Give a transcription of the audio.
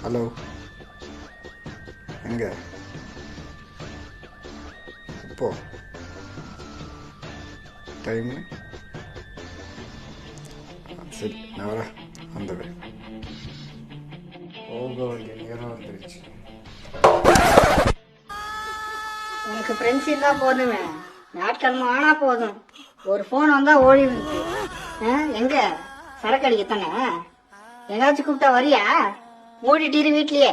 Hello, எங்க இப்போ time? சரி, நான் வரேன். வந்துடுறேன். போக வேண்டிய நேரம் வந்துருச்சு. உனக்கு ஃப்ரெண்ட்ஸ் இருந்தா போதுமே, நாட்கிழமை ஆனா போதும், ஒரு ஃபோன் வந்தா ஓடி வந்து எங்க சரக்கு அடிக்கத்தானே? எங்காச்சும் கூப்பிட்டா வரியா? ஓடிட்டு வீட்லயே